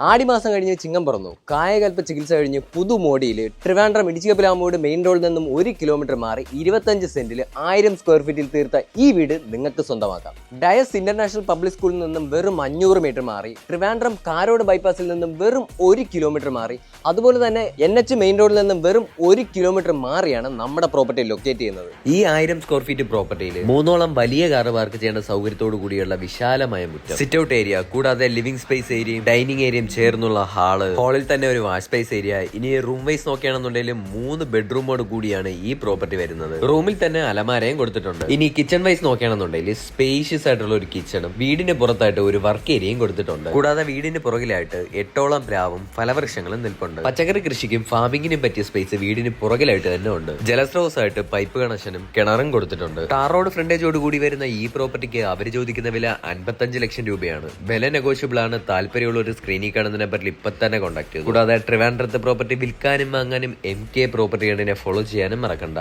ആടിമാസം കഴിഞ്ഞ് ചിങ്ങം പറന്നു. കായകൽപ്പ ചികിത്സ കഴിഞ്ഞ് പുതുമോടിയിൽ ട്രിവാൻഡ്രം ഇടിച്ചിക്കപ്പിലാമ്പോട് മെയിൻ റോഡിൽ നിന്നും 1 കിലോമീറ്റർ മാറി 25 സെന്റിൽ 1000 സ്ക്വയർ ഫീറ്റിൽ തീർത്ത ഈ വീട് നിങ്ങൾക്ക് സ്വന്തമാക്കാം. ഡയസ് ഇന്റർനാഷണൽ പബ്ലിക് സ്കൂളിൽ നിന്നും വെറും 500 മീറ്റർ മാറി, ട്രിവാൻഡ്രം കാരോട് ബൈപ്പാസിൽ നിന്നും വെറും 1 കിലോമീറ്റർ മാറി, അതുപോലെ തന്നെ NH മെയിൻ റോഡിൽ നിന്നും വെറും 1 കിലോമീറ്റർ മാറിയാണ് നമ്മുടെ പ്രോപ്പർട്ടി ലൊക്കേറ്റ് ചെയ്യുന്നത്. ഈ 1000 സ്ക്വയർ ഫീറ്റ് പ്രോപ്പർട്ടിയിൽ 3ഓളം വലിയ കാർ പാർക്ക് ചെയ്യേണ്ട സൗകര്യത്തോടു കൂടിയുള്ള വിശാലമായ മുറ്റം, സിറ്റ് ഔട്ട് ഏരിയ, കൂടാതെ ലിവിംഗ് സ്പേസ് ഏരിയയും ഡൈനിങ് ഏരിയയും ചേർന്നുള്ള ഹാളിൽ തന്നെ ഒരു വാഷ് സ്പേസ് ഏരിയ. ഇനി റൂം വൈസ് നോക്കുകയാണെന്നുണ്ടെങ്കിൽ 3 ബെഡ്റൂമോട് കൂടിയാണ് ഈ പ്രോപ്പർട്ടി വരുന്നത്. റൂമിൽ തന്നെ അലമാരയും കൊടുത്തിട്ടുണ്ട്. ഇനി കിച്ചൺ വൈസ് നോക്കുകയാണെന്നുണ്ടെങ്കിൽ സ്പേഷ്യസ് ആയിട്ടുള്ള ഒരു കിച്ചണും വീടിന് പുറത്തായിട്ട് ഒരു വർക്ക് ഏരിയയും കൊടുത്തിട്ടുണ്ട്. കൂടാതെ വീടിന് പുറകിലായിട്ട് 8ഓളം പ്ലാവും ഫലവൃക്ഷങ്ങളും നിൽപ്പുണ്ട്. പച്ചക്കറി കൃഷിക്കും ഫാമിങ്ങിനും പറ്റിയ സ്പേസ് വീടിന് പുറകിലായിട്ട് തന്നെ ഉണ്ട്. ജലസ്രോതസ്സായിട്ട് പൈപ്പ് കണക്ഷനും കിണറും കൊടുത്തിട്ടുണ്ട്. ടാർ റോഡ് ഫ്രണ്ടേജോട് കൂടി വരുന്ന ഈ പ്രോപ്പർട്ടിക്ക് അവർ ചോദിക്കുന്ന വില 55 ലക്ഷം രൂപയാണ്. വില നെഗോഷ്യബിൾ ആണ്. താല്പര്യമുള്ള ഒരു സ്ക്രീനിൽ കാണുന്ന നമ്പറിൽ ഇപ്പൊ തന്നെ കോൺടാക്ട് ചെയ്തു. കൂടാതെ ട്രിവാൻഡ്രത്തെ പ്രോപ്പർട്ടി വിൽക്കാനും വാങ്ങാനും MK പ്രോപ്പർട്ടി ഫോളോ ചെയ്യാനും മറക്കണ്ട.